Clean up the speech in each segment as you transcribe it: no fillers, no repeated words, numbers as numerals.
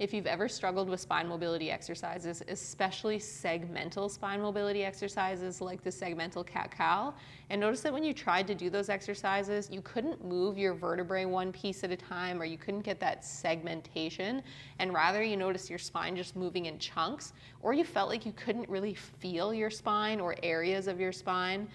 If you've ever struggled with spine mobility exercises, especially segmental spine mobility exercises like the segmental cat-cow, and notice that when you tried to do those exercises, you couldn't move your vertebrae one piece at a time, or you couldn't get that segmentation, and rather you noticed your spine just moving in chunks, or you felt like you couldn't really feel your spine or areas of your spine,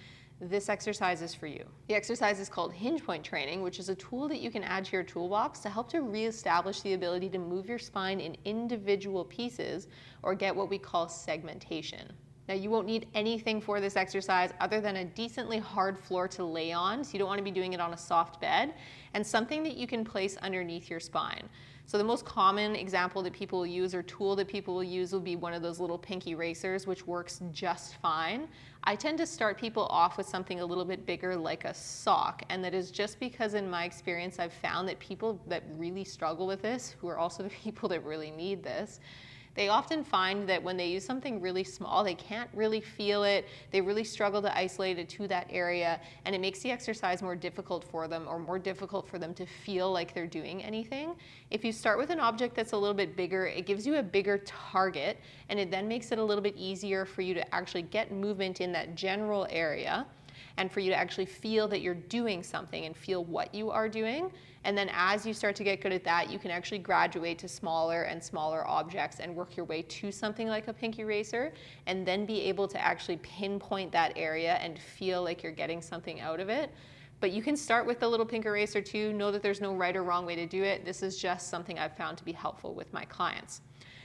this exercise is for you. The exercise is called hinge point training, which is a tool that you can add to your toolbox to help to reestablish the ability to move your spine in individual pieces or get what we call segmentation. Now, you won't need anything for this exercise other than a decently hard floor to lay on, so you don't want to be doing it on a soft bed, and something that you can place underneath your spine. So the most common example that people will use or tool that people will use will be one of those little pink erasers, which works just fine. I tend to start people off with something a little bit bigger like a sock, and that is just because in my experience I've found that people that really struggle with this, who are also the people that really need this, they often find that when they use something really small, they can't really feel it, they really struggle to isolate it to that area, and it makes the exercise more difficult for them, or more difficult for them to feel like they're doing anything. If you start with an object that's a little bit bigger, it gives you a bigger target, and it then makes it a little bit easier for you to actually get movement in that general area, and for you to actually feel that you're doing something and feel what you are doing. And then as you start to get good at that, you can actually graduate to smaller and smaller objects and work your way to something like a pink eraser, and then be able to actually pinpoint that area and feel like you're getting something out of it. But you can start with the little pink eraser too. Know that there's no right or wrong way to do it. This is just something I've found to be helpful with my clients.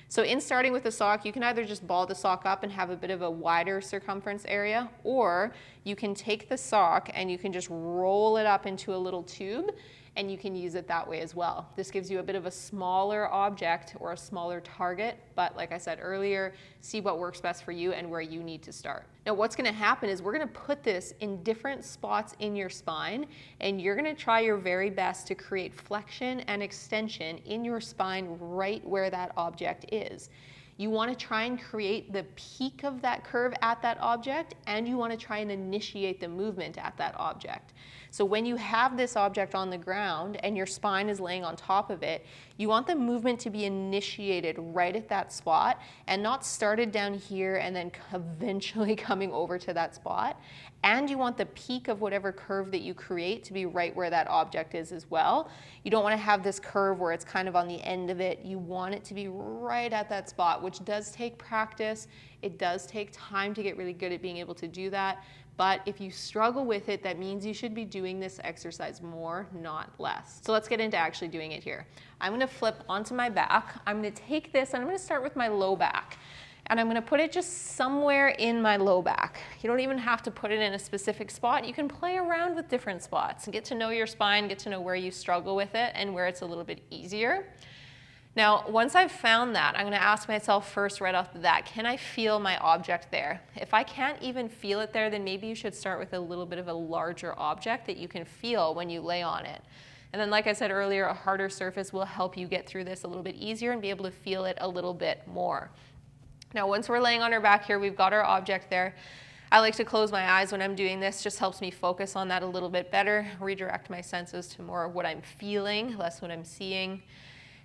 So in starting with the sock, you can either just ball the sock up and have a bit of a wider circumference area, or you can take the sock and you can just roll it up into a little tube, and you can use it that way as well. This gives you a bit of a smaller object or a smaller target, but like I said earlier, see what works best for you and where you need to start. Now what's gonna happen is we're gonna put this in different spots in your spine, and you're gonna try your very best to create flexion and extension in your spine right where that object is. You want to try and create the peak of that curve at that object, and you want to try and initiate the movement at that object. So when you have this object on the ground and your spine is laying on top of it, you want the movement to be initiated right at that spot and not started down here and then eventually coming over to that spot. And you want the peak of whatever curve that you create to be right where that object is as well. You don't want to have this curve where it's kind of on the end of it. You want it to be right at that spot, which does take practice. It does take time to get really good at being able to do that. But if you struggle with it, that means you should be doing this exercise more, not less. So let's get into actually doing it here. I'm going to flip onto my back. I'm going to take this and I'm going to start with my low back. And I'm going to put it just somewhere in my low back. You don't even have to put it in a specific spot. You can play around with different spots and get to know your spine, get to know where you struggle with it and where it's a little bit easier. Now, once I've found that, I'm going to ask myself first right off the bat, can I feel my object there? If I can't even feel it there, then maybe you should start with a little bit of a larger object that you can feel when you lay on it. And then, like I said earlier, a harder surface will help you get through this a little bit easier and be able to feel it a little bit more. Now, once we're laying on our back here, we've got our object there. I like to close my eyes when I'm doing this, just helps me focus on that a little bit better, redirect my senses to more of what I'm feeling, less what I'm seeing.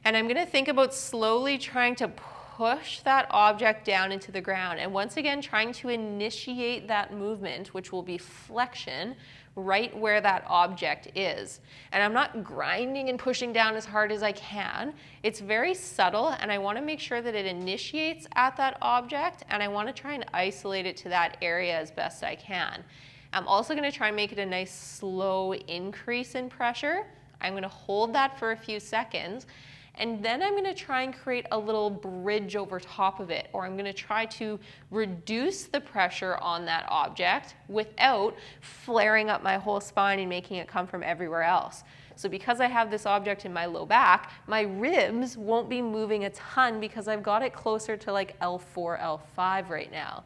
And I'm gonna think about slowly trying to push that object down into the ground. And once again, trying to initiate that movement, which will be flexion, right where that object is. And I'm not grinding and pushing down as hard as I can. It's very subtle, and I want to make sure that it initiates at that object, and I want to try and isolate it to that area as best I can. I'm also going to try and make it a nice slow increase in pressure. I'm going to hold that for a few seconds, and then I'm going to try and create a little bridge over top of it, or I'm going to try to reduce the pressure on that object without flaring up my whole spine and making it come from everywhere else. So because I have this object in my low back, my ribs won't be moving a ton because I've got it closer to like L4, L5 right now.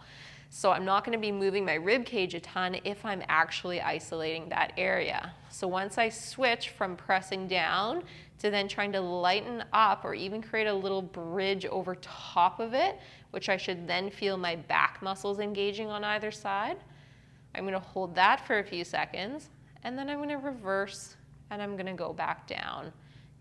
So I'm not going to be moving my rib cage a ton if I'm actually isolating that area. So once I switch from pressing down to then trying to lighten up or even create a little bridge over top of it, which I should then feel my back muscles engaging on either side, I'm going to hold that for a few seconds, and then I'm going to reverse and I'm going to go back down.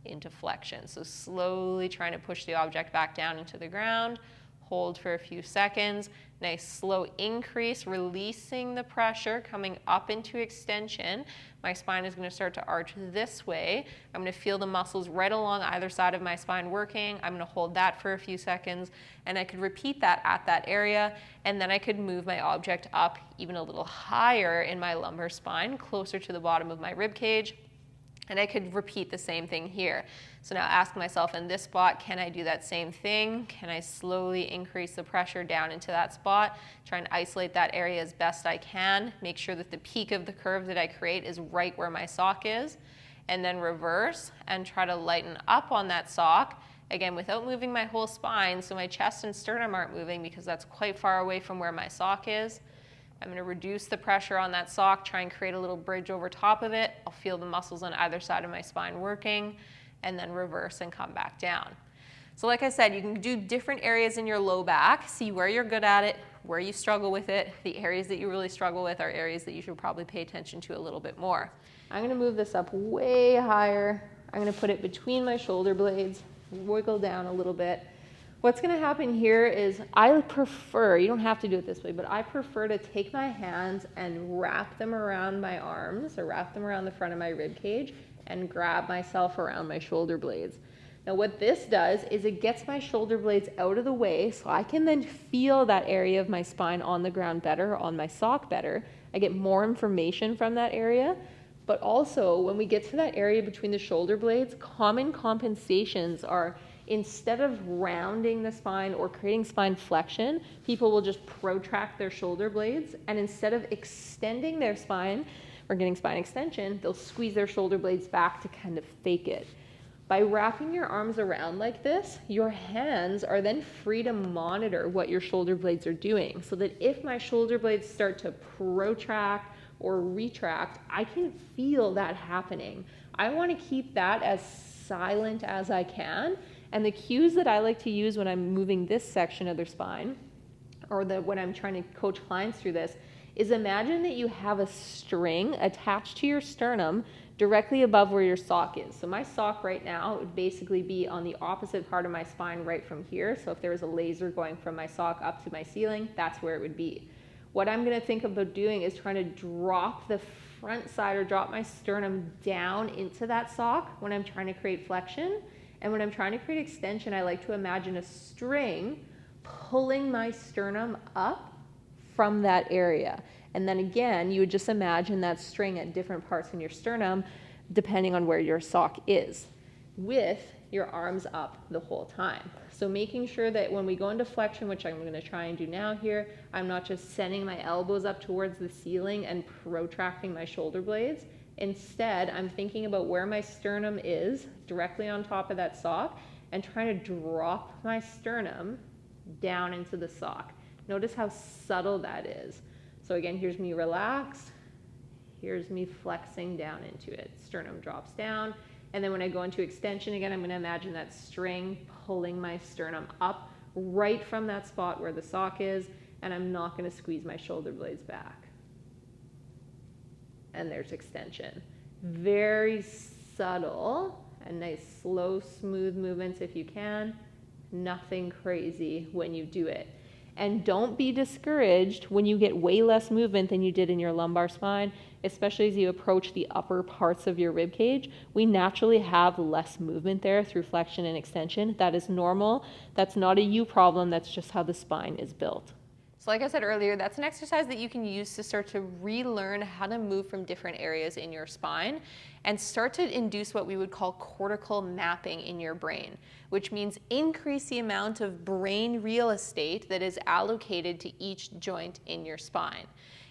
into flexion. So slowly trying to push the object back down into the ground, hold for a few seconds, nice slow increase, releasing the pressure, coming up into extension. My spine is going to start to arch this way. I'm going to feel the muscles right along either side of my spine working. I'm going to hold that for a few seconds, and I could repeat that at that area, and then I could move my object up even a little higher in my lumbar spine, closer to the bottom of my rib cage. And I could repeat the same thing here. So now ask myself, in this spot, can I do that same thing? Can I slowly increase the pressure down into that spot? Try and isolate that area as best I can. Make sure that the peak of the curve that I create is right where my sock is. And then reverse and try to lighten up on that sock. Again, without moving my whole spine, so my chest and sternum aren't moving because that's quite far away from where my sock is. I'm going to reduce the pressure on that sock, try and create a little bridge over top of it. I'll feel the muscles on either side of my spine working, and then reverse and come back down. So like I said, you can do different areas in your low back, see where you're good at it, where you struggle with it. The areas that you really struggle with are areas that you should probably pay attention to a little bit more. I'm going to move this up way higher. I'm going to put it between my shoulder blades, wiggle down a little bit. What's going to happen here is I prefer, you don't have to do it this way, but I prefer to take my hands and wrap them around my arms or wrap them around the front of my rib cage and grab myself around my shoulder blades. Now what this does is it gets my shoulder blades out of the way so I can then feel that area of my spine on the ground better, on my sock better. I get more information from that area. But also when we get to that area between the shoulder blades, common compensations are, instead of rounding the spine or creating spine flexion, people will just protract their shoulder blades, and instead of extending their spine or getting spine extension, they'll squeeze their shoulder blades back to kind of fake it. By wrapping your arms around like this, your hands are then free to monitor what your shoulder blades are doing, so that if my shoulder blades start to protract or retract, I can feel that happening. I want to keep that as silent as I can. And the cues that I like to use when I'm moving this section of their spine, or when I'm trying to coach clients through this, is imagine that you have a string attached to your sternum directly above where your sock is. So my sock right now would basically be on the opposite part of my spine right from here. So if there was a laser going from my sock up to my ceiling, that's where it would be. What I'm going to think about doing is trying to drop the front side or drop my sternum down into that sock when I'm trying to create flexion. And when I'm trying to create extension, I like to imagine a string pulling my sternum up from that area. And then again, you would just imagine that string at different parts in your sternum, depending on where your sock is, with your arms up the whole time. So making sure that when we go into flexion, which I'm going to try and do now here, I'm not just sending my elbows up towards the ceiling and protracting my shoulder blades. Instead, I'm thinking about where my sternum is directly on top of that sock and trying to drop my sternum down into the sock. Notice how subtle that is. So again, here's me relaxed. Here's me flexing down into it. Sternum drops down. And then when I go into extension again, I'm going to imagine that string pulling my sternum up right from that spot where the sock is, and I'm not going to squeeze my shoulder blades back. And there's extension. Very subtle and nice, slow, smooth movements if you can. Nothing crazy when you do it. And don't be discouraged when you get way less movement than you did in your lumbar spine, especially as you approach the upper parts of your rib cage. We naturally have less movement there through flexion and extension. That is normal. That's not a you problem. That's just how the spine is built. So like I said earlier, that's an exercise that you can use to start to relearn how to move from different areas in your spine and start to induce what we would call cortical mapping in your brain, which means increase the amount of brain real estate that is allocated to each joint in your spine.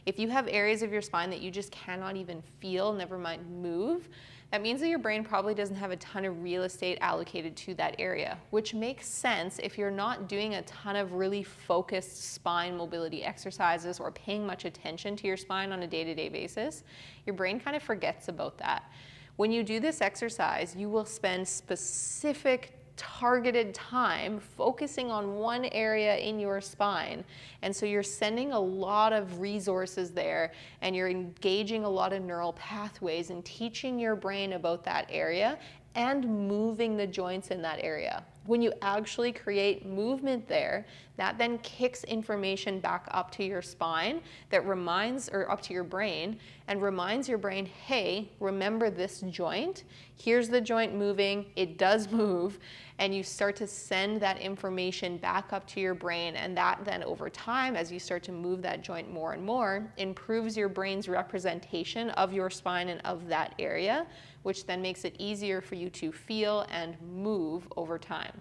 If you have areas of your spine that you just cannot even feel, never mind move, that means that your brain probably doesn't have a ton of real estate allocated to that area, which makes sense if you're not doing a ton of really focused spine mobility exercises or paying much attention to your spine on a day-to-day basis. Your brain kind of forgets about that. When you do this exercise, you will spend specific targeted time focusing on one area in your spine. And so you're sending a lot of resources there and you're engaging a lot of neural pathways and teaching your brain about that area and moving the joints in that area. When you actually create movement there, that then kicks information back up to your spine that reminds, or up to your brain, and reminds your brain, hey, remember this joint? Here's the joint moving, it does move, and you start to send that information back up to your brain, and that then over time, as you start to move that joint more and more, improves your brain's representation of your spine and of that area, which then makes it easier for you to feel and move over time.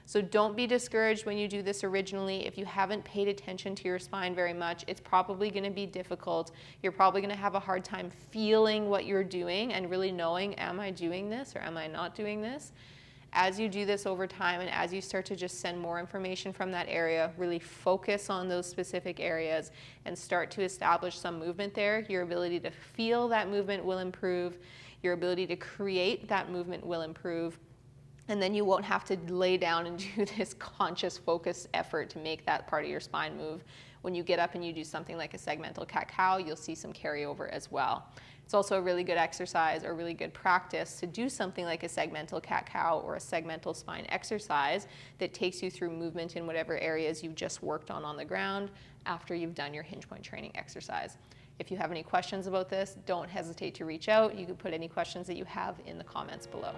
So don't be discouraged when you do this originally. If you haven't paid attention to your spine very much, it's probably going to be difficult. You're probably going to have a hard time feeling what you're doing and really knowing, am I doing this or am I not doing this? As you do this over time and as you start to just send more information from that area, really focus on those specific areas and start to establish some movement there, your ability to feel that movement will improve. Your ability to create that movement will improve. And then you won't have to lay down and do this conscious focus effort to make that part of your spine move. When you get up and you do something like a segmental cat-cow, you'll see some carryover as well. It's also a really good exercise or really good practice to do something like a segmental cat-cow or a segmental spine exercise that takes you through movement in whatever areas you've just worked on the ground after you've done your hinge point training exercise. If you have any questions about this, don't hesitate to reach out. You can put any questions that you have in the comments below.